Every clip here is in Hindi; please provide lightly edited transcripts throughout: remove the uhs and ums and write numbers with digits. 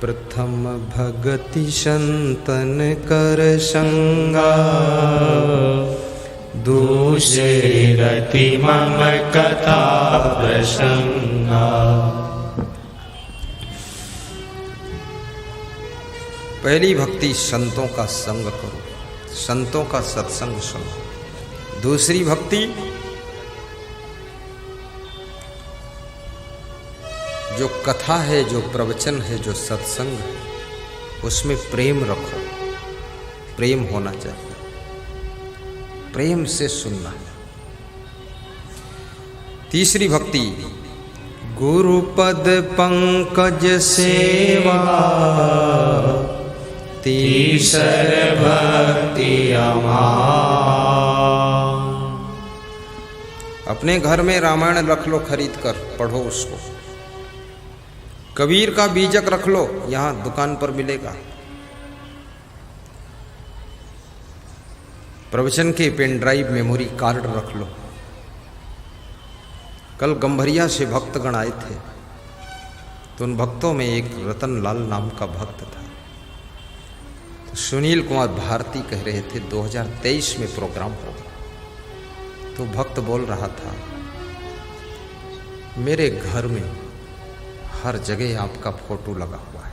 प्रथम भगति संतन कर संगा, दूसरे रति मम कथा प्रसंगा। पहली भक्ति संतों का संग करो, संतों का सत्संग सुनो। दूसरी भक्ति जो कथा है, जो प्रवचन है, जो सत्संग है, उसमें प्रेम रखो, प्रेम होना चाहिए, प्रेम से सुनना है। तीसरी भक्ति गुरुपद पंकज सेवा, तीसर भक्ति अमां। अपने घर में रामायण रख लो, खरीद कर पढ़ो उसको। कबीर का बीजक रख लो, यहाँ दुकान पर मिलेगा। प्रवचन के पेन ड्राइव मेमोरी कार्ड रख लो। कल गंभरिया से भक्तगण आए थे, तो उन भक्तों में एक रतन लाल नाम का भक्त था। तो सुनील कुमार भारती कह रहे थे 2023 में प्रोग्राम होगा। तो भक्त बोल रहा था, मेरे घर में हर जगह आपका फोटो लगा हुआ है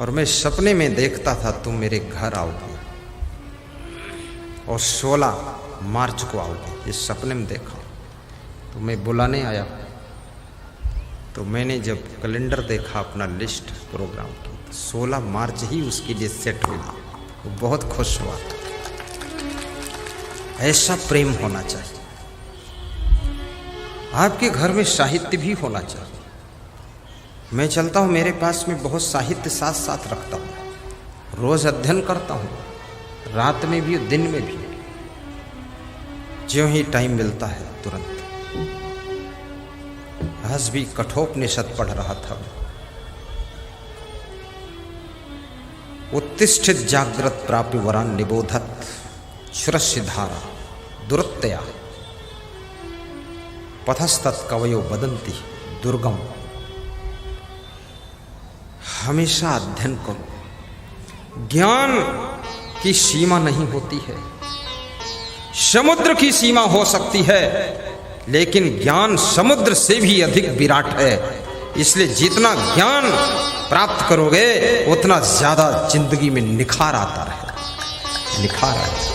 और मैं सपने में देखता था तुम मेरे घर आओगे और 16 मार्च को आओगे, ये सपने में देखा। तो मैं बुलाने आया, तो मैंने जब कैलेंडर देखा अपना लिस्ट प्रोग्राम की, तो 16 मार्च ही उसके लिए सेट हुई। वो बहुत खुश हुआ। ऐसा प्रेम होना चाहिए। आपके घर में साहित्य भी होना चाहिए। मैं चलता हूँ, मेरे पास में बहुत साहित्य साथ साथ रखता हूँ, रोज अध्ययन करता हूँ, रात में भी दिन में भी, ज्यों ही टाइम मिलता है तुरंत। आज भी कठोपनिषद पढ़ रहा था। उत्तिष्ठित जागृत प्राप्य वरान निबोधत श्रस्य धारा दुरत्तया पथस्तत् कवयो वदन्ति दुर्गम। हमेशा अध्ययन करो। ज्ञान की सीमा नहीं होती है। समुद्र की सीमा हो सकती है, लेकिन ज्ञान समुद्र से भी अधिक विराट है। इसलिए जितना ज्ञान प्राप्त करोगे उतना ज्यादा जिंदगी में निखार आता रहे, निखार आए।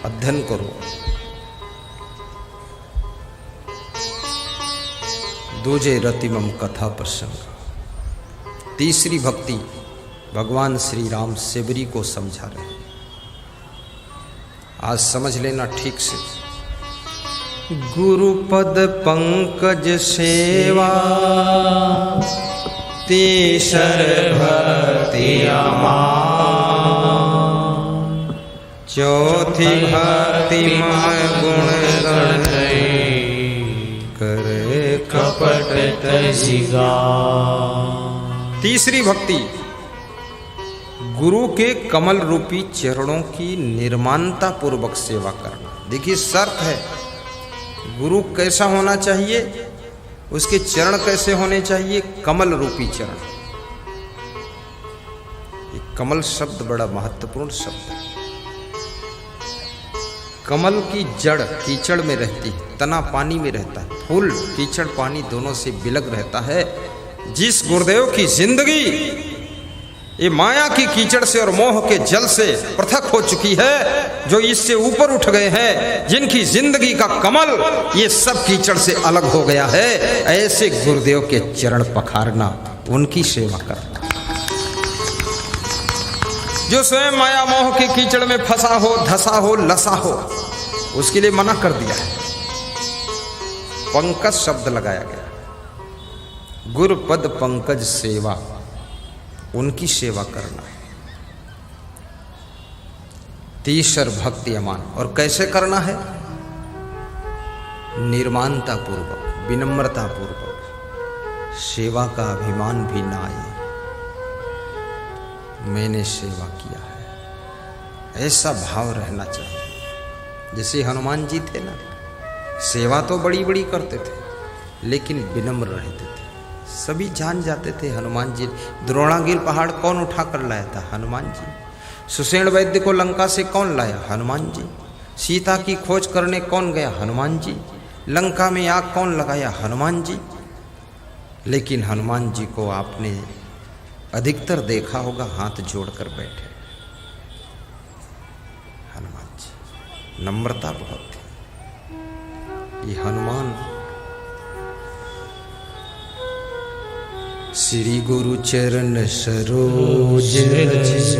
अध्ययन करो। दूजे रतिमम कथा प्रसंग। तीसरी भक्ति भगवान श्री राम सेबरी को समझा रहे। आज समझ लेना ठीक से। गुरुपद पंकज सेवा, तीसर भक्ति अमां। चौथी भक्ति में गुण गण करे कपट तजिगा। तीसरी भक्ति गुरु के कमल रूपी चरणों की निर्माणता पूर्वक सेवा करना। देखिए शर्त है, गुरु कैसा होना चाहिए, उसके चरण कैसे होने चाहिए? कमल रूपी चरण। ये कमल शब्द बड़ा महत्वपूर्ण शब्द है। कमल की जड़ कीचड़ में रहती है, तना पानी में रहता है, फूल कीचड़ पानी दोनों से बिलग रहता है। जिस गुरुदेव की जिंदगी ये माया की कीचड़ से और मोह के जल से पृथक हो चुकी है, जो इससे ऊपर उठ गए हैं, जिनकी जिंदगी का कमल ये सब कीचड़ से अलग हो गया है, ऐसे गुरुदेव के चरण पखारना, उनकी सेवा करना। जो स्वयं माया मोह के कीचड़ में फंसा हो, धसा हो, लसा हो, उसके लिए मना कर दिया है। पंकज शब्द लगाया गया। गुरुपद पंकज सेवा, उनकी सेवा करना। तीसर भक्ति अमान। और कैसे करना है? निर्माणता पूर्वक, विनम्रता पूर्वक। सेवा का अभिमान भी ना आए, मैंने सेवा किया है, ऐसा भाव रहना चाहिए। जैसे हनुमान जी थे ना, सेवा तो बड़ी बड़ी करते थे, लेकिन विनम्र रहते थे। सभी जान जाते थे हनुमान जी। द्रोणागिर पहाड़ कौन उठा कर लाया था? हनुमान जी। सुषेण वैद्य को लंका से कौन लाया? हनुमान जी। सीता की खोज करने कौन गया? हनुमान जी। लंका में आग कौन लगाया? हनुमान जी। लेकिन हनुमान जी को आपने अधिकतर देखा होगा हाथ जोड़कर बैठे। हनुमान जी नम्रता बहुत थी। ये हनुमान श्री गुरु चरण सरोज रज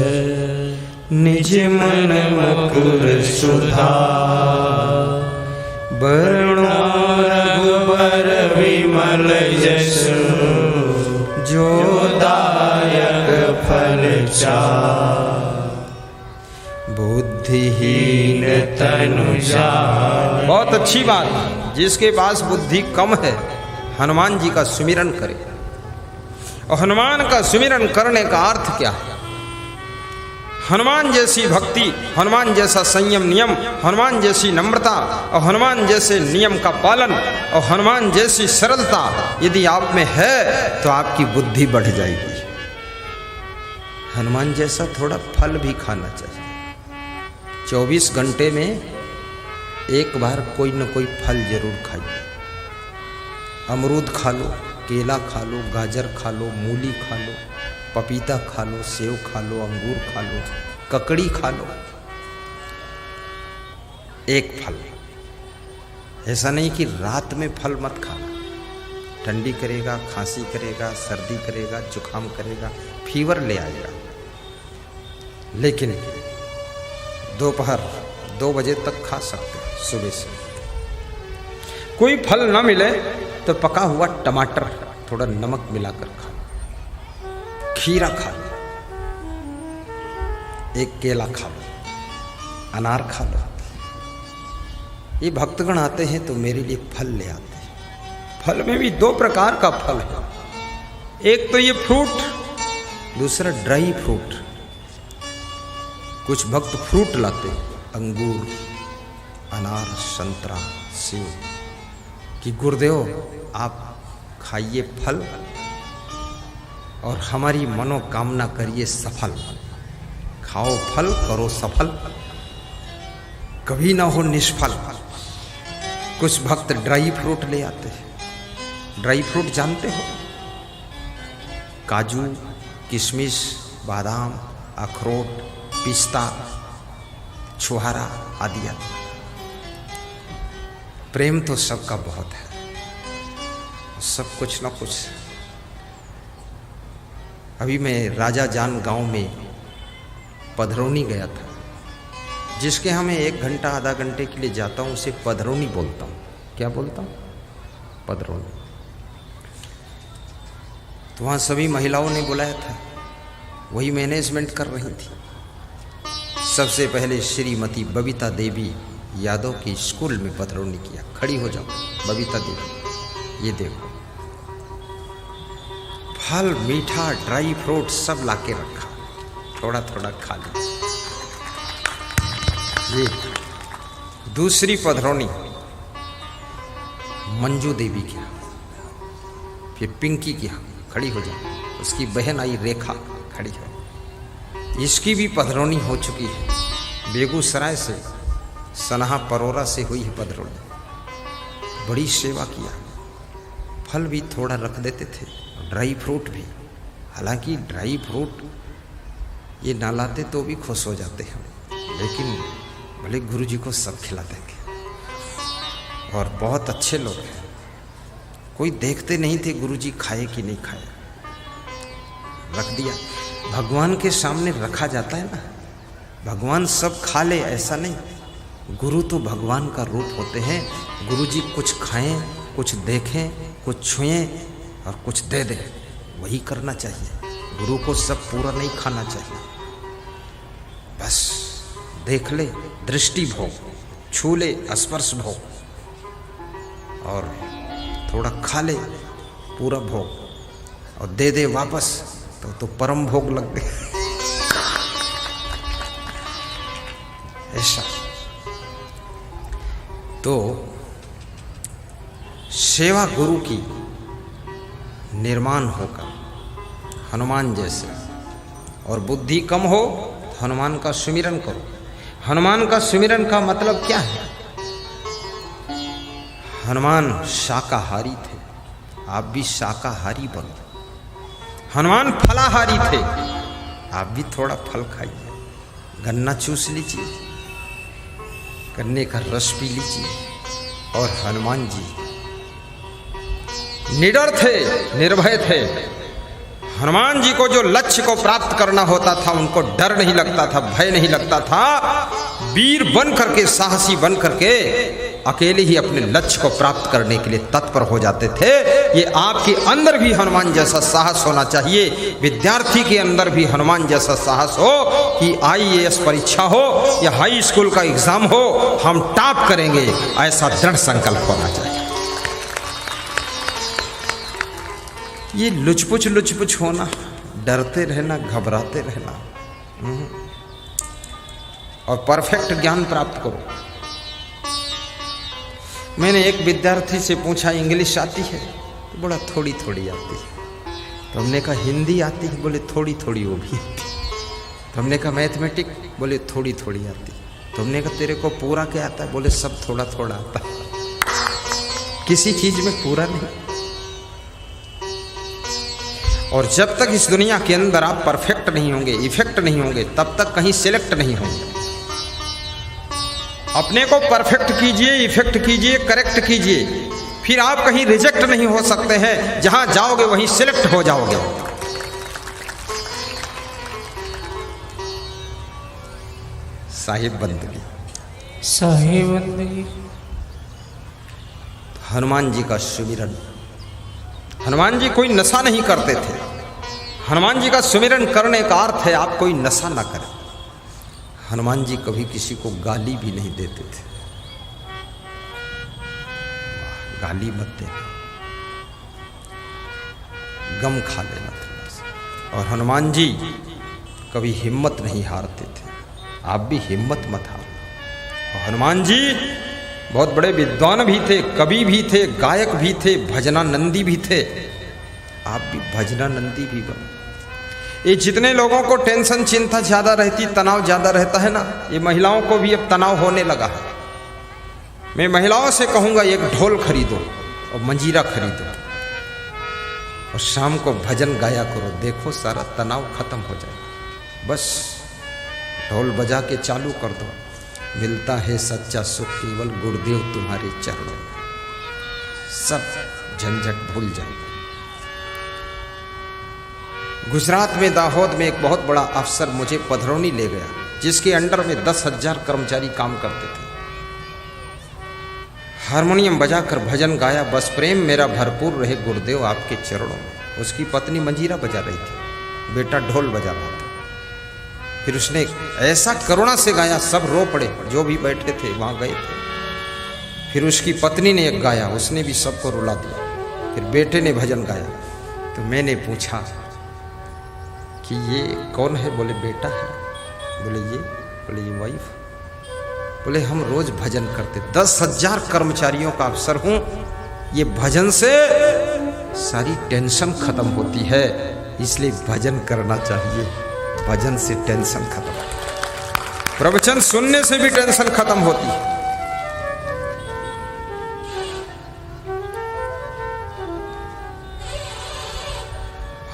निज मन मकुर सुधा वरुणो रघुबर विमल जसु जो दायक फल चार बुद्धिहीन तनु जान। बहुत अच्छी बात। जिसके पास बुद्धि कम है हनुमान जी का सुमिरन करे। और हनुमान का सुमिरन करने का अर्थ क्या है? हनुमान जैसी भक्ति, हनुमान जैसा संयम नियम, हनुमान जैसी नम्रता और हनुमान जैसे नियम का पालन और हनुमान जैसी सरलता यदि आप में है तो आपकी बुद्धि बढ़ जाएगी। हनुमान जैसा थोड़ा फल भी खाना चाहिए। 24 घंटे में एक बार कोई न कोई फल जरूर खाइए। अमरूद खा लो, केला खा लो, गाजर खा लो, मूली खा लो, पपीता खा लो, सेव खा लो, अंगूर खा लो, ककड़ी खा लो। एक फल। ऐसा नहीं कि रात में फल मत खाना। ठंडी करेगा, खांसी करेगा, सर्दी करेगा, जुकाम करेगा, फीवर ले आएगा। लेकिन दोपहर 2 बजे तक खा सकते हैं। सुबह से कोई फल ना मिले तो पका हुआ टमाटर थोड़ा नमक मिलाकर खा लो, खीरा खा लो, एक केला खा लो, अनार खा लो। ये भक्तगण आते हैं तो मेरे लिए फल ले आते हैं। फल में भी 2 प्रकार का फल है। एक तो ये फ्रूट, दूसरा ड्राई फ्रूट। कुछ भक्त फ्रूट लाते हैं, अंगूर, अनार, संतरा, सेब, कि गुरुदेव आप खाइए फल और हमारी मनोकामना करिए सफल। खाओ फल, करो सफल, कभी ना हो निष्फल। कुछ भक्त ड्राई फ्रूट ले आते हैं। ड्राई फ्रूट जानते हो? काजू, किशमिश, बादाम, अखरोट, पिस्ता, छुहारा आदि आदि। प्रेम तो सबका बहुत है, सब कुछ ना कुछ। अभी मैं राजा जान गांव में पधरौनी गया था। जिसके हमें 1 घंटा आधा घंटे के लिए जाता हूँ उसे पधरौनी बोलता हूँ। क्या बोलता हूँ? पधरौनी। तो वहाँ सभी महिलाओं ने बुलाया था, वही मैनेजमेंट कर रही थी। सबसे पहले श्रीमती बबीता देवी यादव की स्कूल में पधरौनी किया। खड़ी हो जाओ बबीता देवी, ये देखो फल, मीठा, ड्राई फ्रूट सब लाके रखा, थोड़ा थोड़ा खा लो। ये दूसरी पधरौनी मंजू देवी की, फिर पिंकी की, खड़ी हो जाओ। उसकी बहन आई रेखा, खड़ी है। इसकी भी पधरौनी हो चुकी है। बेगूसराय से, सनहा परोरा से हुई है पधरौनी। बड़ी सेवा किया। फल भी थोड़ा रख देते थे, ड्राई फ्रूट भी। हालांकि ड्राई फ्रूट ये ना लाते तो भी खुश हो जाते हैं, लेकिन भले गुरु जी को सब खिला देंगे। और बहुत अच्छे लोग हैं, कोई देखते नहीं थे गुरु जी खाए कि नहीं खाए, रख दिया। भगवान के सामने रखा जाता है ना, भगवान सब खा ले ऐसा नहीं। गुरु तो भगवान का रूप होते हैं। गुरु जी कुछ खाएं, कुछ देखें, कुछ छुएं और कुछ दे दें, वही करना चाहिए। गुरु को सब पूरा नहीं खाना चाहिए। बस देख ले, दृष्टि भोग, छू ले, स्पर्श भोग, और थोड़ा खा ले पूरा भोग और दे दे वापस, तो परम भोग लग गए। ऐसा तो सेवा गुरु की निर्माण होकर हनुमान जैसे, और बुद्धि कम हो तो हनुमान का सुमिरन करो। हनुमान का सुमिरन का मतलब क्या है? हनुमान शाकाहारी थे, आप भी शाकाहारी बनो। हनुमान फलाहारी थे, आप भी थोड़ा फल खाइए। गन्ना चूस लीजिए, गन्ने का रस पी लीजिए। और हनुमान जी निडर थे, निर्भय थे। हनुमान जी को जो लक्ष्य को प्राप्त करना होता था उनको डर नहीं लगता था, भय नहीं लगता था। वीर बन करके, साहसी बन करके अकेले ही अपने लक्ष्य को प्राप्त करने के लिए तत्पर हो जाते थे। ये आपके अंदर भी हनुमान जैसा साहस होना चाहिए। विद्यार्थी के अंदर भी हनुमान जैसा साहस हो कि IAS परीक्षा हो या हाई स्कूल का एग्जाम हो, हम टॉप करेंगे, ऐसा दृढ़ संकल्प होना चाहिए। ये लुचपुच होना, डरते रहना, घबराते रहना, और परफेक्ट ज्ञान प्राप्त करो। मैंने एक विद्यार्थी से पूछा इंग्लिश आती है? तो बोला थोड़ी थोड़ी आती है। तो हमने कहा हिंदी आती है? बोले थोड़ी थोड़ी वो भी आती है। तो हमने कहा मैथमेटिक? बोले थोड़ी थोड़ी आती है। तो हमने कहा तेरे को पूरा क्या आता है? बोले सब थोड़ा थोड़ा आता है, किसी चीज में पूरा नहीं। और जब तक इस दुनिया के अंदर आप परफेक्ट नहीं होंगे, इफेक्ट नहीं होंगे, तब तक कहीं सिलेक्ट नहीं होंगे। अपने को परफेक्ट कीजिए, इफेक्ट कीजिए, करेक्ट कीजिए, फिर आप कहीं रिजेक्ट नहीं हो सकते हैं। जहां जाओगे वहीं सिलेक्ट हो जाओगे। साहिब बंदगी, साहिब बंदगी। हनुमान जी का सुमिरन। हनुमान जी कोई नशा नहीं करते थे। हनुमान जी का सुमिरन करने का अर्थ है आप कोई नशा ना करें। हनुमान जी कभी किसी को गाली भी नहीं देते थे। गाली मत देना, गम खा लेना थोड़ा सा। और हनुमान जी कभी हिम्मत नहीं हारते थे, आप भी हिम्मत मत हारो। और हनुमान जी बहुत बड़े विद्वान भी थे, कवि भी थे, गायक भी थे, भजनानंदी भी थे। आप भी भजनानंदी भी बनो। ये जितने लोगों को टेंशन, चिंता ज़्यादा रहती, तनाव ज़्यादा रहता है ना, ये महिलाओं को भी अब तनाव होने लगा है। मैं महिलाओं से कहूँगा एक ढोल खरीदो और मंजीरा खरीदो और शाम को भजन गाया करो, देखो सारा तनाव खत्म हो जाएगा। बस ढोल बजा के चालू कर दो, मिलता है सच्चा सुख केवल गुरुदेव तुम्हारे चरणों में, सब झंझट भूल जाएगा। गुजरात में दाहोद में एक बहुत बड़ा अफसर मुझे पधरौनी ले गया, जिसके अंडर में 10,000 कर्मचारी काम करते थे। हारमोनियम बजाकर भजन गाया, बस प्रेम मेरा भरपूर रहे गुरुदेव आपके चरणों में। उसकी पत्नी मंजीरा बजा रही थी, बेटा ढोल बजा रहा था। फिर उसने ऐसा करुणा से गाया, सब रो पड़े, जो भी बैठे थे वहाँ गए थे। फिर उसकी पत्नी ने एक गाया, उसने भी सबको रुला दिया। फिर बेटे ने भजन गाया। तो मैंने पूछा कि ये कौन है? बोले बेटा है। बोले ये वाइफ। बोले हम रोज भजन करते, 10,000 कर्मचारियों का अफसर हूँ। ये भजन से सारी टेंशन खत्म होती है, इसलिए भजन करना चाहिए। भजन से टेंशन खत्म, प्रवचन सुनने से भी टेंशन खत्म होती है।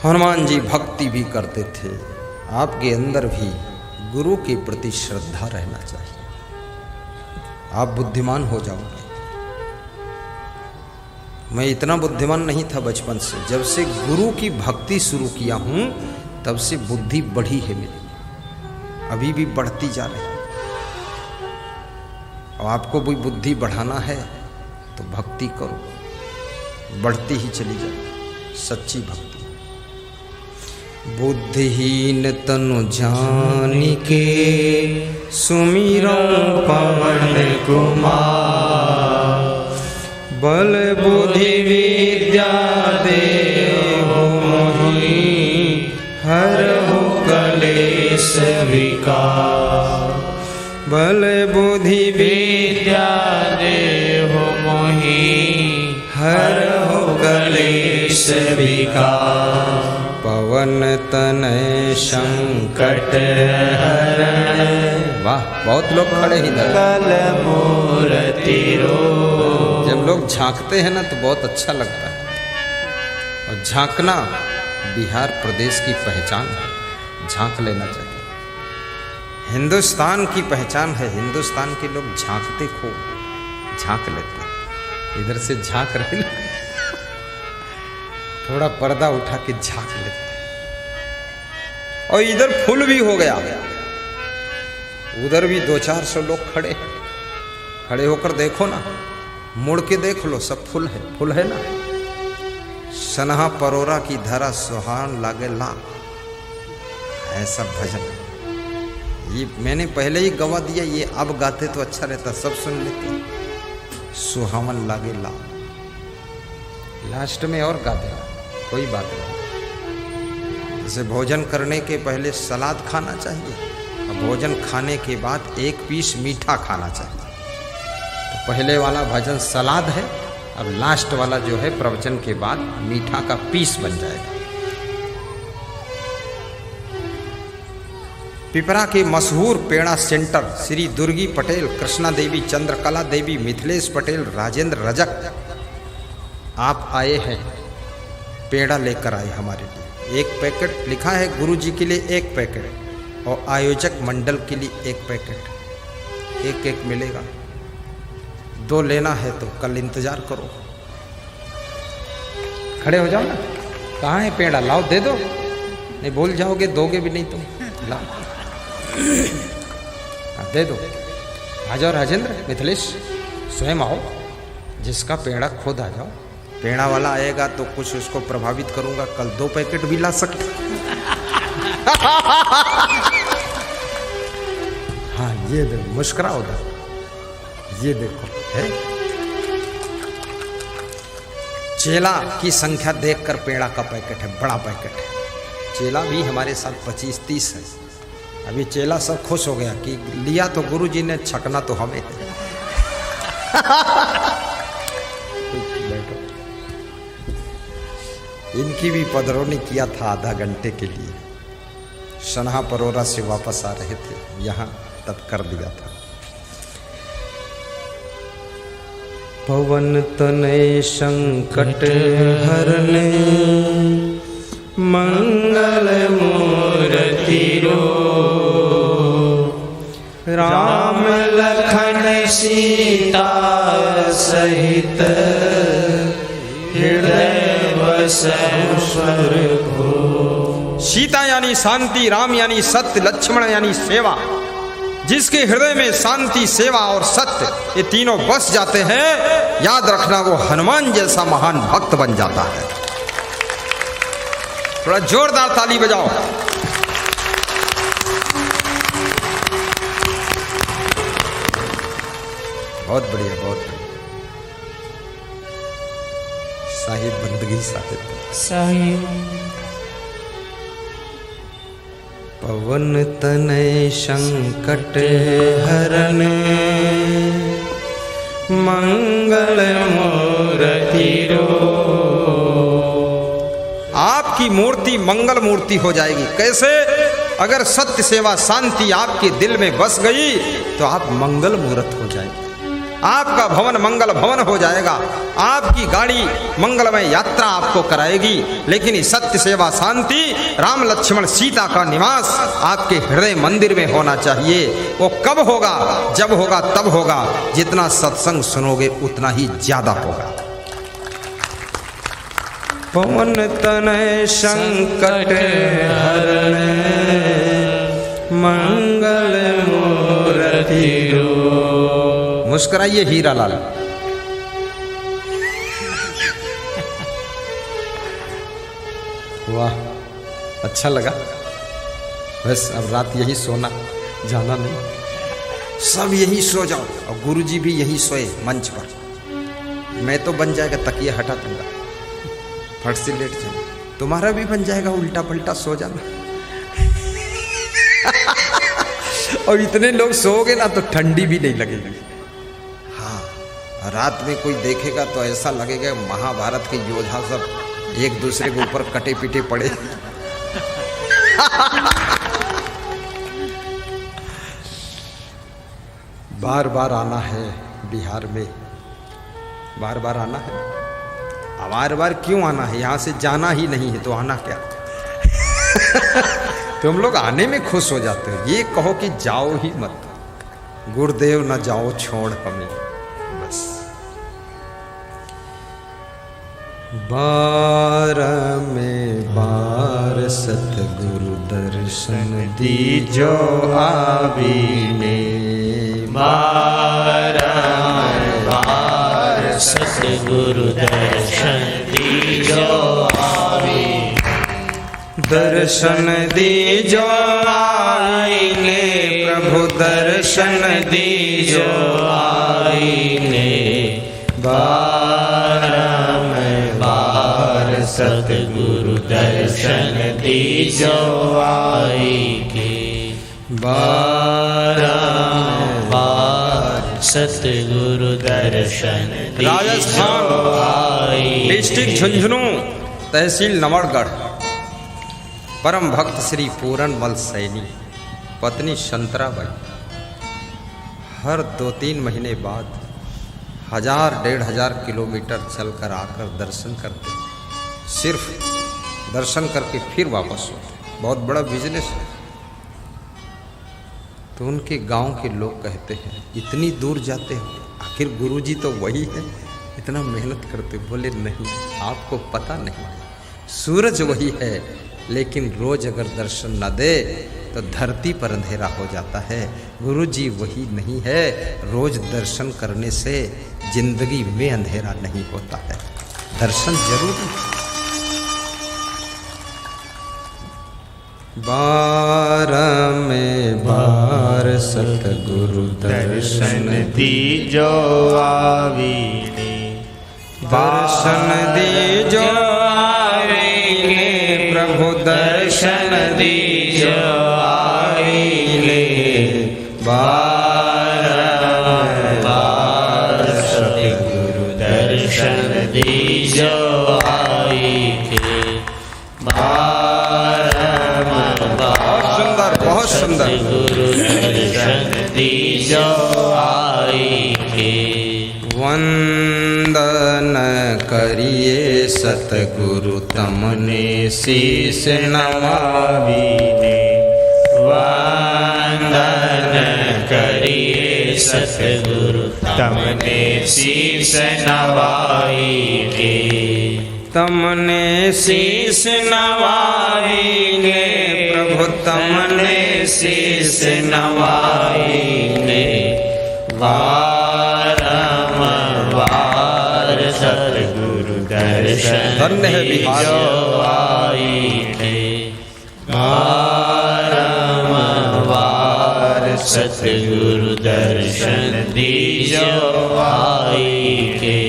हनुमान जी भक्ति भी करते थे। आपके अंदर भी गुरु के प्रति श्रद्धा रहना चाहिए, आप बुद्धिमान हो जाओगे। मैं इतना बुद्धिमान नहीं था बचपन से, जब से गुरु की भक्ति शुरू किया हूं तब से बुद्धि बढ़ी है मेरी, अभी भी बढ़ती जा रही है। और आपको भी बुद्धि बढ़ाना है तो भक्ति करो, बढ़ती ही चली जाए सच्ची भक्ति। बुद्धिहीन तनु जानिके सुमिरो पवन कुमार, बल बुद्धि विद्या देहु मोहि, हरहु कलेश विकार। बल बुद्धि विद्या देहु मोहि, हरहु कलेश विकार पवन तनय संकट हरण वाह, बहुत लोग खड़े ही इधर। कल मूर्ति रो। जब लोग झांकते हैं ना तो बहुत अच्छा लगता है। और झांकना बिहार प्रदेश की पहचान है, झांक लेना चाहिए। हिंदुस्तान की पहचान है, हिंदुस्तान के लोग झांकते खूब, झांक लेते हैं। इधर से झांक रहे लोग, थोड़ा पर्दा उठा के झांक लेते हैं। और इधर फुल भी हो गया, उधर भी 200-400 लोग खड़े। खड़े होकर देखो ना, मुड़ के देख लो, सब फुल है, फुल है ना। सनहा परोरा की धरा सुहान लागे ला, ऐसा भजन ये मैंने पहले ही गवा दिया, ये अब गाते तो अच्छा रहता, सब सुन लेते। सुहावन लागे ला, लास्ट में और गा देना, कोई बात नहीं। जैसे भोजन करने के पहले सलाद खाना चाहिए और भोजन खाने के बाद एक पीस मीठा खाना चाहिए। तो पहले वाला भजन सलाद है और लास्ट वाला जो है प्रवचन के बाद मीठा का पीस बन जाएगा। पिपरा के मशहूर पेड़ा सेंटर श्री दुर्गी पटेल, कृष्णा देवी, चंद्रकला देवी, मिथिलेश पटेल, राजेंद्र रजक, आप आए हैं, पेड़ा लेकर आए हमारे लिए। एक पैकेट लिखा है गुरु जी के लिए, एक पैकेट, और आयोजक मंडल के लिए एक पैकेट, एक एक मिलेगा। 2 लेना है तो कल इंतजार करो। खड़े हो जाओ ना, कहाँ है पेड़ा, लाओ दे दो, नहीं भूल जाओगे, दोगे भी नहीं तुम, लाओ दे दो। आ जाओ राजेंद्र, मिथिलेश, स्वयं आओ, जिसका पेड़ा खुद आ जाओ। पेड़ा वाला आएगा तो कुछ उसको प्रभावित करूंगा, कल 2 पैकेट भी ला सकते। हाँ ये देखो, मुस्कुरा उधर, ये देखो है। चेला की संख्या देखकर पेड़ा का पैकेट है, बड़ा पैकेट है। चेला भी हमारे साथ 25-30 है। अभी चेला सब खुश हो गया कि लिया तो गुरु जी ने, छकना तो हमें। बैठो, इनकी भी पधरौनी किया था आधा घंटे के लिए। सनहा परोरा से वापस आ रहे थे, यहाँ तब कर दिया था। पवन तनय संकट हरने मंगल मूर्ति रो। राम लखन सीता सहित हृदय बसहु स्वर्ग। सीता यानी शांति, राम यानी सत्य, लक्ष्मण यानी सेवा। जिसके हृदय में शांति, सेवा और सत्य ये तीनों बस जाते हैं, याद रखना वो हनुमान जैसा महान भक्त बन जाता है। थोड़ा जोरदार ताली बजाओ। बहुत बढ़िया, बहुत बढ़िया। साहिब बंदगी साहिब साहिब। पवन तनय संकट हरन मंगल मूर्ति रो। आपकी मूर्ति मंगल मूर्ति हो जाएगी। कैसे? अगर सत्य, सेवा, शांति आपके दिल में बस गई तो आप मंगल मूर्त हो जाएंगे। आपका भवन मंगल भवन हो जाएगा। आपकी गाड़ी मंगलमय यात्रा आपको कराएगी। लेकिन सत्य, सेवा, शांति, राम लक्ष्मण सीता का निवास आपके हृदय मंदिर में होना चाहिए। वो कब होगा? जब होगा तब होगा। जितना सत्संग सुनोगे उतना ही ज्यादा होगा। पवन तनय संकट हरण मंगल मूर्ति रो। मुस्कुराइए हीरा लाल। वाह, अच्छा लगा। बस अब रात यही सोना, जाना नहीं। सब यही सो जाओ और गुरुजी भी यही सोए मंच पर। मैं तो बन जाएगा तकिया हटा दूंगा, फट से लेट जाओ। तुम्हारा भी बन जाएगा उल्टा पलटा सो जाना। और इतने लोग सोओगे ना तो ठंडी भी नहीं लगेगी। हाँ, रात में कोई देखेगा तो ऐसा लगेगा महाभारत के योद्धा सब एक दूसरे के ऊपर कटे पीटे पड़े। बार बार आना है बिहार में, बार बार आना है। बार बार क्यों आना है? यहाँ से जाना ही नहीं है तो आना क्या? तो हम लोग आने में खुश हो जाते हैं। ये कहो कि जाओ ही मत, गुरुदेव न जाओ छोड़ हमें, बस। बार में बार सतगुरु दर्शन दीजो आवीने, बार बार सतगुरु दर्शन दीजो आवीने, दर्शन दीजो आईने प्रभु दर्शन दीजो आईने, बार सतगुरु दर्शन दीजो आईके, बार सतगुरु दर्शन राजस्थान डिस्ट्रिक्ट झुंझुनू तहसील नवड़गढ़ परम भक्त श्री पूरनमल सैनी पत्नी शंतराबाई हर 2-3 महीने बाद 1000-1500 किलोमीटर चलकर आकर दर्शन करते, सिर्फ दर्शन करके फिर वापस होते। बहुत बड़ा बिजनेस है। तो उनके गांव के लोग कहते हैं इतनी दूर जाते हो, आखिर गुरुजी तो वही है, इतना मेहनत करते। बोले नहीं, आपको पता नहीं, सूरज वही है, लेकिन रोज अगर दर्शन न दे तो धरती पर अंधेरा हो जाता है। गुरुजी वही नहीं है, रोज दर्शन करने से जिंदगी में अंधेरा नहीं होता है, दर्शन जरूरी है। बार में बार सतगुरु दर्शन दीजो आवीने, दर्शन दीजो आवीने प्रभु दर्शन दीजो आवीने, बार सतगुरु दर्शन दीजो आईके, बहुत सुंदर गुरु दर्शन दीजो आईके, वंदन करिए सतगुरु तमने शीस नमावीने, वंदन करिए सतगुरु तमने शीस नवाईके, तमने शीस नवाईने प्रभु तमने शीस नवाईने, बार सतगुरु दर्शन धन्य है बिहार। दीजो आईके, बार सतगुरु दर्शन दीजो आईके,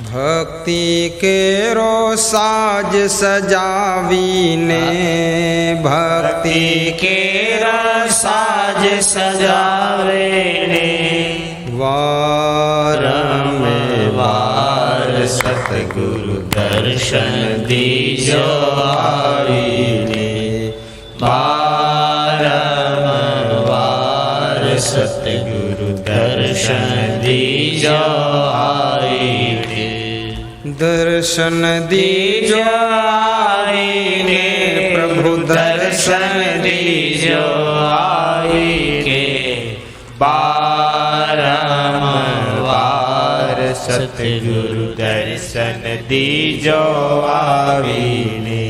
भक्ति के रो साज सजावीने, भक्ति के साज सजावेने, वार में वार सतगुरु दर्शन दीजो आईने, बार सतगुरु दर्शन दीजो आईने, दर्शन दीजो आईने प्रभु दर्शन दीजो आईके, बार सतगुरु दर्शन दीजो आवीने,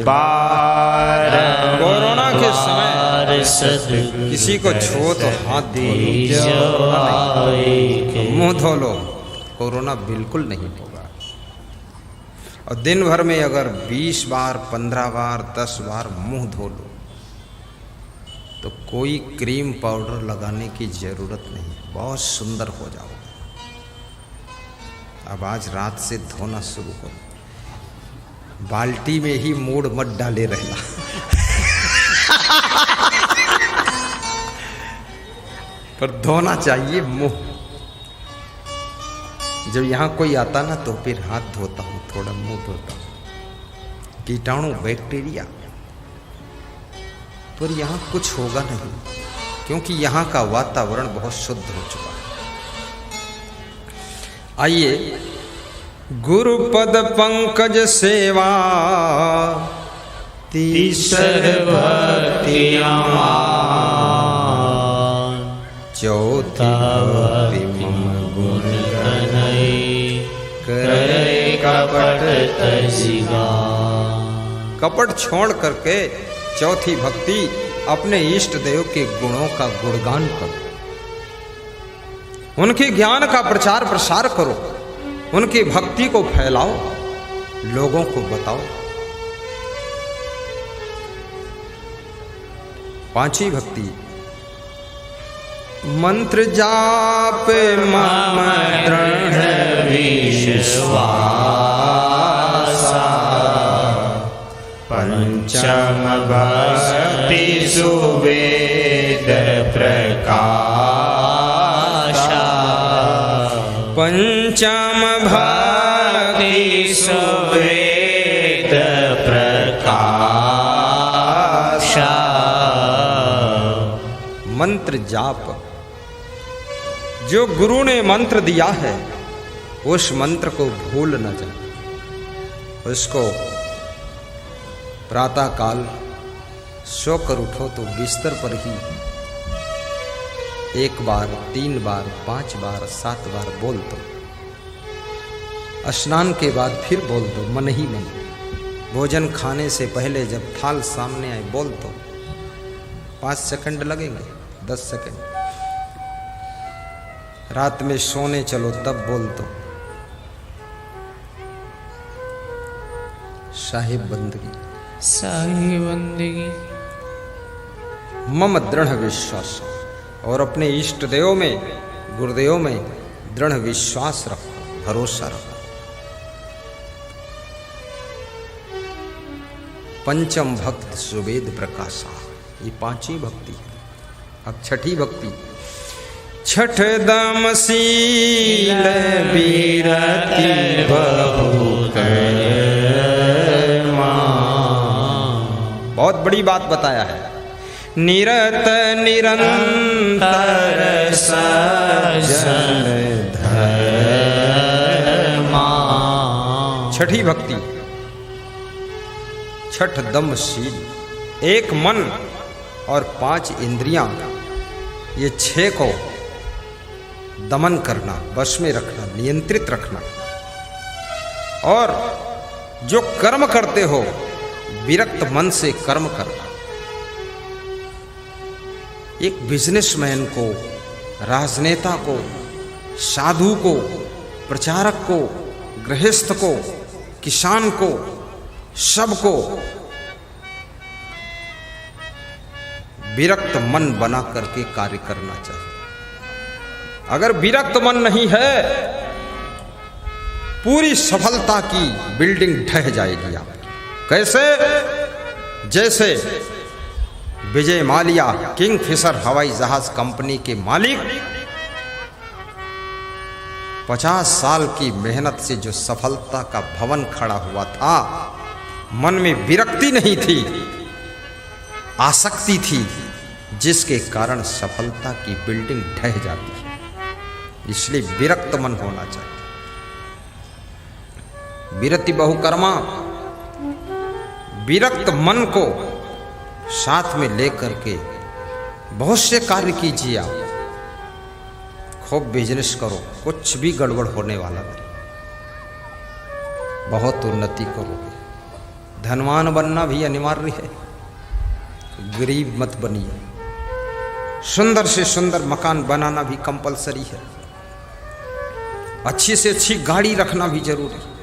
बार कोरोना के समय सतगुरु किसी को छो तो हाथ दीजो आईके, मुंह धो लो, कोरोना बिल्कुल नहीं होगा। और दिन भर में अगर 20 बार 15 बार 10 बार मुंह धो लो तो कोई क्रीम पाउडर लगाने की जरूरत नहीं, बहुत सुंदर हो जाओगे। अब आज रात से धोना शुरू करो, बाल्टी में ही मूड मत डाले रहना। पर धोना चाहिए मुंह। जब यहाँ कोई आता ना तो फिर हाथ धोता हूँ, थोड़ा मुंह धोता हूँ। कीटाणु बैक्टीरिया, पर यहाँ कुछ होगा नहीं, क्योंकि यहाँ का वातावरण बहुत शुद्ध हो चुका है। आइए, गुरुपद पंकज सेवा तीसर भक्तियाँ, चौथा भक्ति मम गुण गनई, करे कपट तजिगा। कपट छोड़ करके चौथी भक्ति अपने इष्ट देव के गुणों का गुणगान करो, उनके ज्ञान का प्रचार प्रसार करो, उनकी भक्ति को फैलाओ, लोगों को बताओ। पांचवी भक्ति, मंत्र जाप मम दृढ़ विश्वासा, पंचम भक्ति सुवेद प्रकाशा, पंचम भक्ति सुवेद प्रकाशा। मंत्र जाप, जो गुरु ने मंत्र दिया है उस मंत्र को भूल न जाए, उसको प्रातः काल सोकर उठो तो बिस्तर पर ही 1 बार, 3 बार, 5 बार, 7 बार बोल दो। स्नान के बाद फिर बोल दो, मन ही मन। भोजन खाने से पहले जब थाल सामने आए बोल दो। 5 सेकंड लगेंगे, 10 सेकंड। रात में सोने चलो तब बोल दो। साहिब बंदगी, साहिब बंदगी, मम दृढ़ विश्वास, और अपने इष्ट देव में, गुरुदेव में दृढ़ विश्वास रखो, भरोसा रखो। पंचम भक्त सुवेद प्रकाशा, ये 5वीं भक्ति है। अब छठी भक्ति, छठ दम शील बीरति बहुत बहुत बड़ी बात बताया है। निरत निरंतर सजन धर्मा। छठी भक्ति, छठ दमशील, 1 मन और 5 इंद्रियां, ये 6 को दमन करना, वश में रखना, नियंत्रित रखना। और जो कर्म करते हो विरक्त मन से कर्म करना। एक बिजनेसमैन को, राजनेता को, साधु को, प्रचारक को, गृहस्थ को, किसान को, सबको विरक्त मन बना करके कार्य करना चाहिए। अगर विरक्त मन नहीं है, पूरी सफलता की बिल्डिंग ढह जाएगी आपकी। कैसे? जैसे विजय माल्या किंगफिशर हवाई जहाज कंपनी के मालिक 50 साल की मेहनत से जो सफलता का भवन खड़ा हुआ था, मन में विरक्ति नहीं थी, आसक्ति थी, जिसके कारण सफलता की बिल्डिंग ढह जाती है। इसलिए विरक्त मन होना चाहिए। विरति बहुकर्मा, विरक्त मन को साथ में लेकर के बहुत से कार्य कीजिए। आप खूब बिजनेस करो, कुछ भी गड़बड़ होने वाला नहीं, बहुत उन्नति करोगे। धनवान बनना भी अनिवार्य है, गरीब मत बनिए। सुंदर से सुंदर मकान बनाना भी कंपलसरी है, अच्छी से अच्छी गाड़ी रखना भी जरूरी है।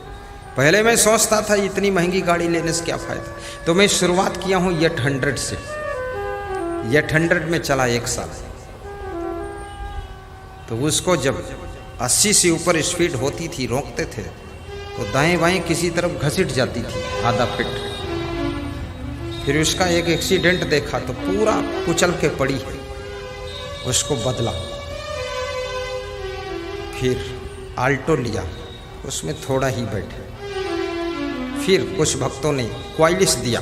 पहले मैं सोचता था इतनी महंगी गाड़ी लेने से क्या फ़ायदा, तो मैं शुरुआत किया हूँ येट 100 से। येट 100 में चला 1 साल, तो उसको जब 80 से ऊपर स्पीड होती थी, रोकते थे तो दाएं बाएं किसी तरफ घसीट जाती थी आधा फीट। फिर उसका एक एक्सीडेंट देखा तो पूरा कुचल के पड़ी है, उसको बदला। फिर आल्टो लिया, उसमें थोड़ा ही बैठे। फिर कुछ भक्तों ने क्वाइलिस दिया,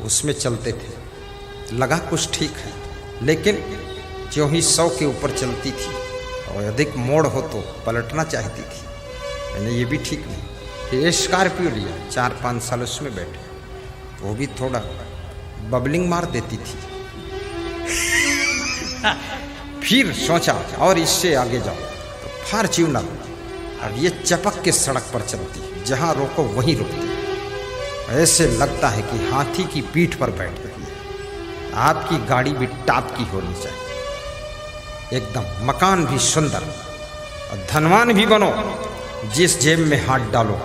उसमें चलते थे, लगा कुछ ठीक है, लेकिन जो ही 100 के ऊपर चलती थी और अधिक मोड़ हो तो पलटना चाहती थी। मैंने ये भी ठीक नहीं। फिर स्कॉर्पियो लिया, 4-5 साल उसमें बैठे, वो भी थोड़ा बबलिंग मार देती थी। फिर सोचा और इससे आगे जाओ तो फॉर्च्यूनर, अब ये चपक के सड़क पर चलती, जहाँ रोको वहीं रुकती, ऐसे लगता है कि हाथी की पीठ पर बैठ रही है। आपकी गाड़ी भी टॉप की होनी चाहिए, एकदम मकान भी सुंदर, और धनवान भी बनो, जिस जेब में हाथ डालो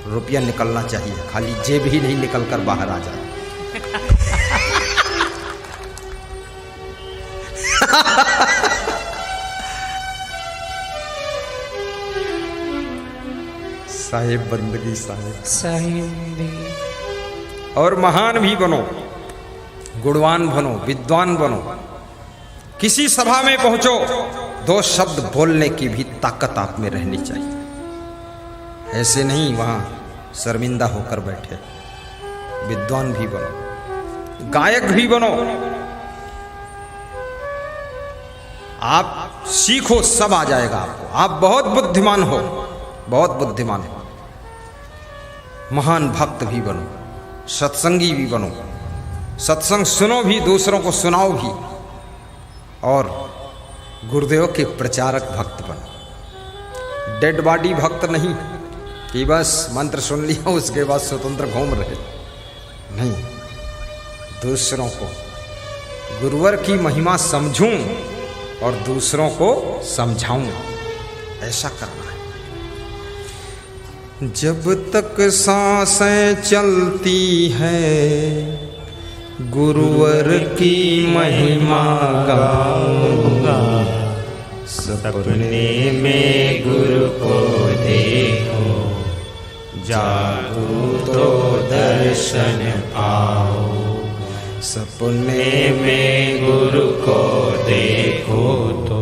रुपया निकलना चाहिए, खाली जेब ही नहीं निकल कर बाहर आ जाए। साहिब बंदगी, साहिब बंदगी। और महान भी बनो, गुणवान बनो, विद्वान बनो। किसी सभा में पहुंचो, 2 शब्द बोलने की भी ताकत आप में रहनी चाहिए। ऐसे नहीं वहां शर्मिंदा होकर बैठे। विद्वान भी बनो, गायक भी बनो। आप सीखो, सब आ जाएगा आपको। आप बहुत बुद्धिमान हो, बहुत बुद्धिमान हो। महान भक्त भी बनो, सत्संगी भी बनो, सत्संग सुनो भी, दूसरों को सुनाओ भी, और गुरुदेव के प्रचारक भक्त बनो। डेड बॉडी भक्त नहीं कि बस मंत्र सुन लिया उसके बाद स्वतंत्र घूम रहे, नहीं। दूसरों को गुरुवर की महिमा समझूं और दूसरों को समझाऊं, ऐसा करना है। जब तक सांसें चलती है गुरुवर की महिमा गाऊंगा, सपने में गुरु को देखो, जागो तो दर्शन पाओ। सपने में गुरु को देखो तो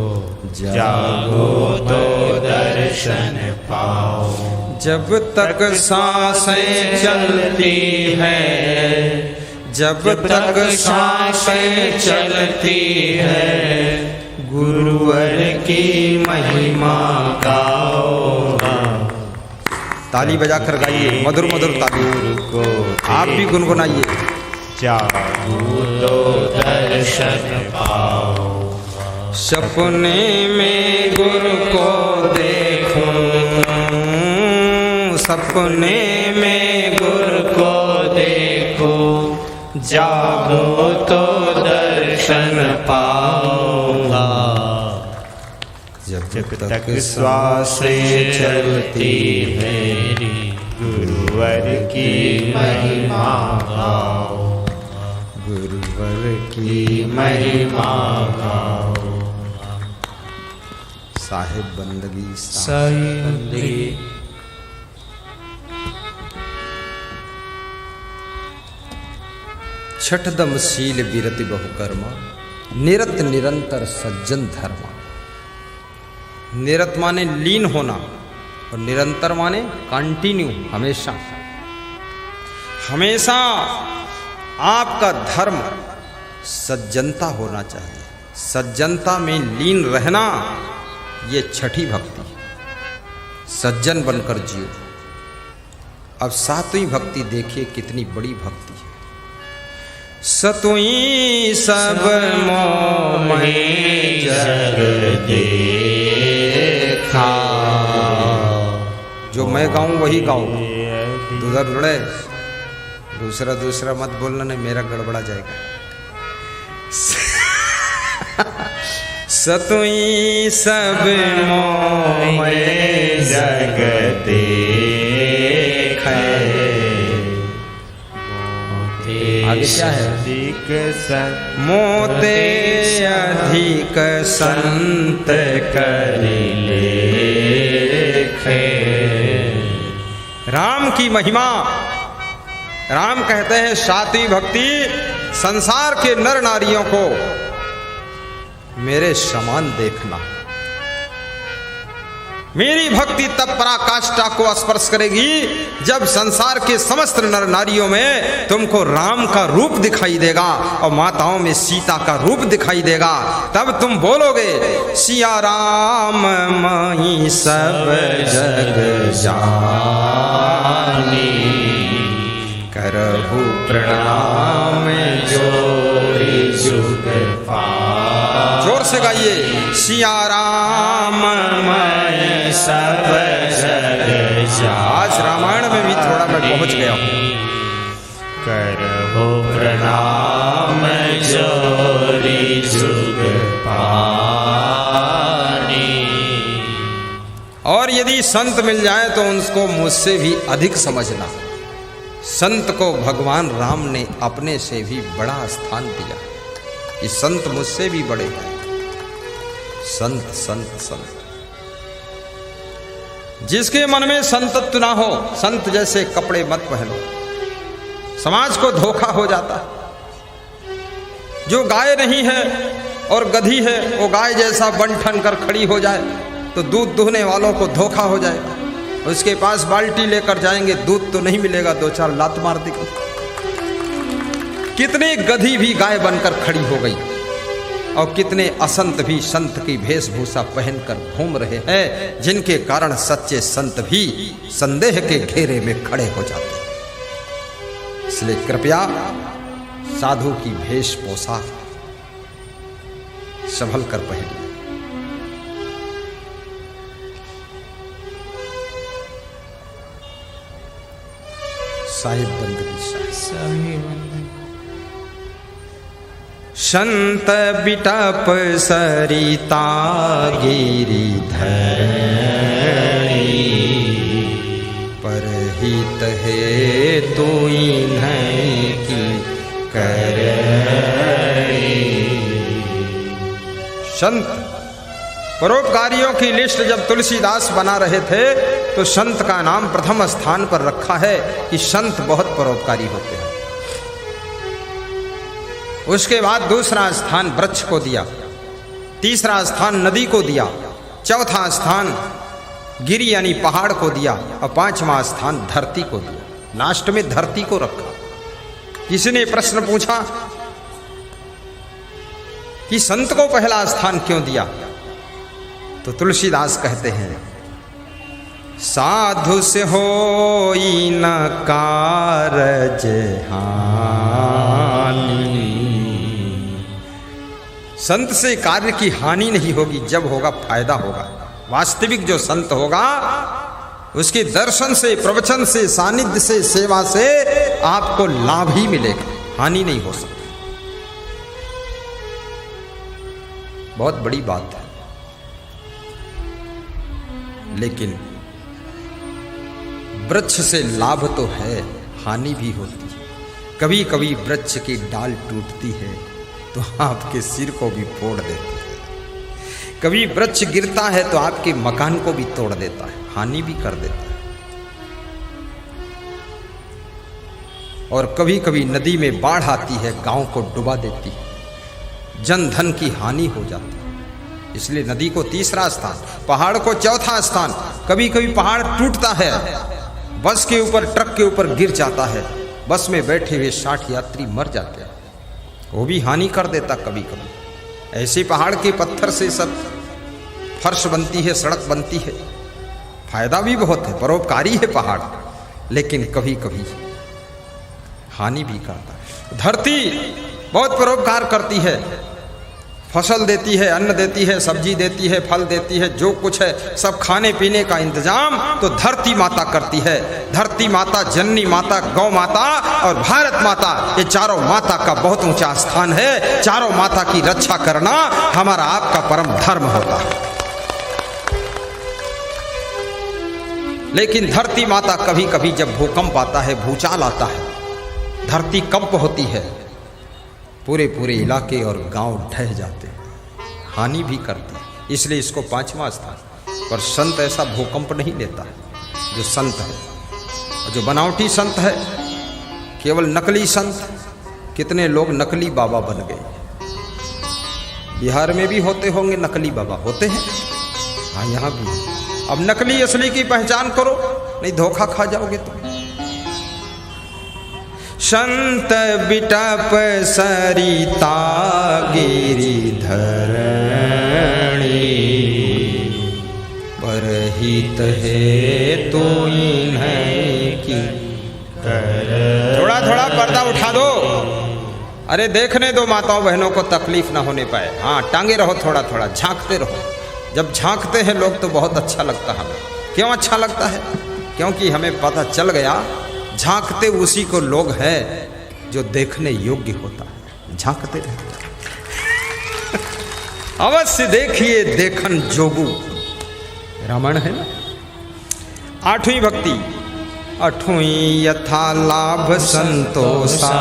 जागो तो दर्शन पाओ। जब तक सांसें चलती है, जब तक सांसें चलती है, गुरुवर की महिमा गाओ। ताली बजाकर गाइए, मधुर मधुर ताली को आप भी गुनगुनाइए। जागो तो दर्शन पाओ। सपने में गुरु को देखूं, सपने में गुरु को देखो, जागो तो दर्शन पाऊंगा। जब तक श्वासें चलती है, गुरुवर की महिमा गाओ, गुरुवर की महिमा गाओ। साहिब बंदगी, साहिब बंदगी। छठदम शील विरति बहुकर्मा, निरत निरंतर सज्जन धर्मा। निरत माने लीन होना, और निरंतर माने कंटिन्यू, हमेशा। हमेशा आपका धर्म सज्जनता होना चाहिए, सज्जनता में लीन रहना, ये छठी भक्ति है। सज्जन बनकर जियो। अब 7वीं भक्ति देखिए, कितनी बड़ी भक्ति है। सतुई सब मोह में जग देखा। जो मैं गाऊं वही गाऊं, दूसरा जुड़े, दूसरा मत बोलना, नहीं मेरा गड़बड़ा जाएगा। सतुई सब मोह में जग देखा। आगे क्या है? मोते अधिक संत कर लेखे। राम की महिमा, राम कहते हैं 7वीं भक्ति, संसार के नर नारियों को मेरे समान देखना। मेरी भक्ति तब पराकाष्ठा को स्पर्श करेगी जब संसार के समस्त नर नारियों में तुमको राम का रूप दिखाई देगा और माताओं में सीता का रूप दिखाई देगा। तब तुम बोलोगे सिया राम माही सब जग जानी, करहु प्रणाम जोरी जुग पानी। जोर से गाइए, सिया राम माही सब जग जानी। आज रामायण में भी थोड़ा मैं पहुंच गया हूं। करहु प्रणाम जोरी जुग पानी। और यदि संत मिल जाए तो उनको मुझसे भी अधिक समझना। संत को भगवान राम ने अपने से भी बड़ा स्थान दिया कि संत मुझसे भी बड़े हैं। संत संत संत, जिसके मन में संतत्व ना हो, संत जैसे कपड़े मत पहनो, समाज को धोखा हो जाता है। जो गाय नहीं है और गधी है, वो गाय जैसा बन ठन कर खड़ी हो जाए तो दूध दुहने वालों को धोखा हो जाएगा। उसके पास बाल्टी लेकर जाएंगे, दूध तो नहीं मिलेगा, दो चार लात मार देगा। कितने गधी भी गाय बनकर खड़ी हो गई और कितने असंत भी संत की वेशभूषा पहनकर घूम रहे हैं, जिनके कारण सच्चे संत भी संदेह के घेरे में खड़े हो जाते हैं। इसलिए कृपया साधु की वेश पोशाक संभल कर पहनिए। साहिब बंदगी साहिब। संत बिटप सरिता गिरिधरी, परहित हे तू नहीं की करई। संत परोपकारियों की लिस्ट जब तुलसीदास बना रहे थे तो संत का नाम प्रथम स्थान पर रखा है कि संत बहुत परोपकारी होते हैं। उसके बाद दूसरा स्थान वृक्ष को दिया, तीसरा स्थान नदी को दिया, चौथा स्थान गिरी यानी पहाड़ को दिया और पांचवा स्थान धरती को दिया। लास्ट में धरती को रखा। किसी ने प्रश्न पूछा कि संत को पहला स्थान क्यों दिया, तो तुलसीदास कहते हैं साधु से होई न कारज हानि। संत से कार्य की हानि नहीं होगी, जब होगा फायदा होगा। वास्तविक जो संत होगा उसके दर्शन से, प्रवचन से, सानिध्य से, सेवा से आपको लाभ ही मिलेगा, हानि नहीं हो सकती। बहुत बड़ी बात है। लेकिन वृक्ष से लाभ तो है, हानि भी होती है। कभी कभी वृक्ष की डाल टूटती है तो आपके सिर को भी फोड़ देती है। कभी वृक्ष गिरता है तो आपके मकान को भी तोड़ देता है, हानि भी कर देता है। और कभी कभी नदी में बाढ़ आती है, गांव को डुबा देती है, जन धन की हानि हो जाती है। इसलिए नदी को तीसरा स्थान, पहाड़ को चौथा स्थान। कभी कभी पहाड़ टूटता है, बस के ऊपर, ट्रक के ऊपर गिर जाता है, बस में बैठे हुए 60 यात्री मर जाते हैं, वो भी हानि कर देता कभी कभी। ऐसे पहाड़ के पत्थर से सब फर्श बनती है, सड़क बनती है, फायदा भी बहुत है, परोपकारी है पहाड़, लेकिन कभी कभी हानि भी करता है। धरती बहुत परोपकार करती है, फसल देती है, अन्न देती है, सब्जी देती है, फल देती है, जो कुछ है सब खाने पीने का इंतजाम तो धरती माता करती है। धरती माता, जननी माता, गौ माता और भारत माता, ये चारों माता का बहुत ऊंचा स्थान है। चारों माता की रक्षा करना हमारा आपका परम धर्म होता है। लेकिन धरती माता कभी कभी जब भूकंप आता है, भूचाल आता है, धरती कंप होती है, पूरे पूरे इलाके और गांव ढह जाते हैं, हानि भी करते हैं। इसलिए इसको पांचवा स्थान। पर संत ऐसा भूकंप नहीं लेता है। जो संत है, जो बनावटी संत है, केवल नकली संत, कितने लोग नकली बाबा बन गए। बिहार में भी होते होंगे नकली बाबा, होते हैं, हाँ यहाँ भी। अब नकली असली की पहचान करो, नहीं धोखा खा जाओगे तुम। संत बिटप सरिता गिरिधरणी, परहित है तो इन्हीं की। थोड़ा थोड़ा पर्दा उठा दो, अरे देखने दो माताओं बहनों को तकलीफ ना होने पाए। हाँ टांगे रहो, थोड़ा थोड़ा झांकते रहो। जब झांकते हैं लोग तो बहुत अच्छा लगता है हमें। क्यों अच्छा लगता है? क्योंकि हमें पता चल गया झांकते उसी को लोग हैं जो देखने योग्य होता है। झांकते रहते अवश्य देखिए देखन जोगू, रामायण है ना। आठवीं भक्ति, अठवीं यथा लाभ संतोषा,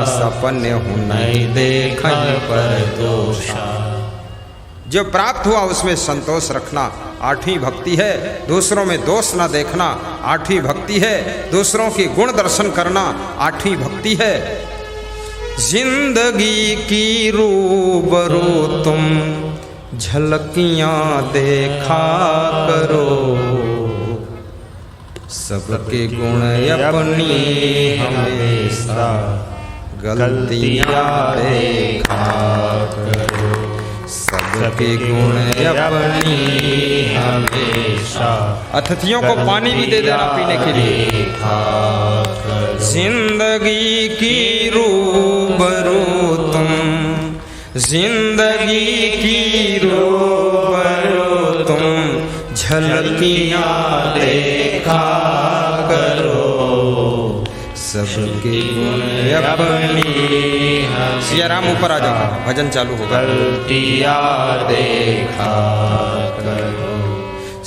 सपने हुनई देखन पर दोषा। जो प्राप्त हुआ उसमें संतोष रखना आठवीं भक्ति है। दूसरों में दोष ना देखना आठवीं भक्ति है। दूसरों के गुण दर्शन करना आठवीं भक्ति है। जिंदगी की रूबरू तुम झलकियां देखा करो, सबके गुण अपनी हमेशा गलतियां देखा करो, सबके गुण अपनी हमेशा। अतिथियों को पानी भी दे देना पीने के लिए। जिंदगी की रूबरू तुम, जिंदगी की रूबरू तुम झलकियां देखा करो, सबके गुण अपनी। सिया राम ऊपर आ जाओ, भजन चालू होगा। गलतियां देखा करो,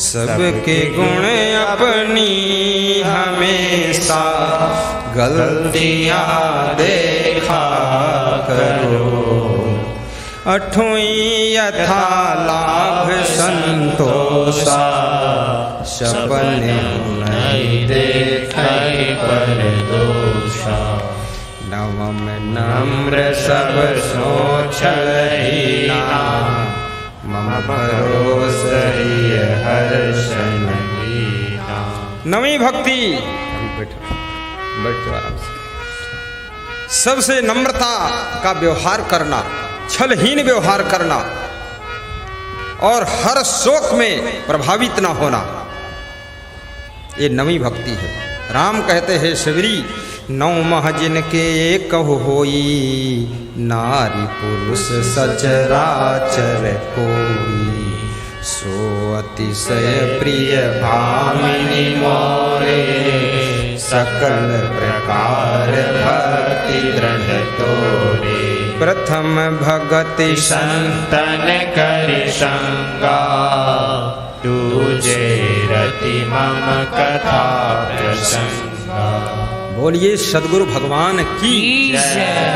सबके गुण अपनी हमेशा गलतियां देखा करो। अठवीं यथा लाभ संतोषा, सपने नहीं देखे पर दोषा। नवम नम्र सब सोचहीना, मम भरोस हर्षण हीना। नवीं भक्ति, बैठ आराम से। सबसे नम्रता का व्यवहार करना, छलहीन व्यवहार करना और हर शोक में प्रभावित ना होना, ये नवीं भक्ति है। राम कहते हैं शिवरी, नौ महजिन के कहु होई, नारी पुरुष सचराचर कोई। सो अतिशय प्रिय भामिनी मोरे, सकल प्रकार भक्ति दृढ़ तोरे। प्रथम भगति संतन करि संगा, तुझे रति मम कथा प्रसंगा। बोलिए सद्गुरु भगवान की जय।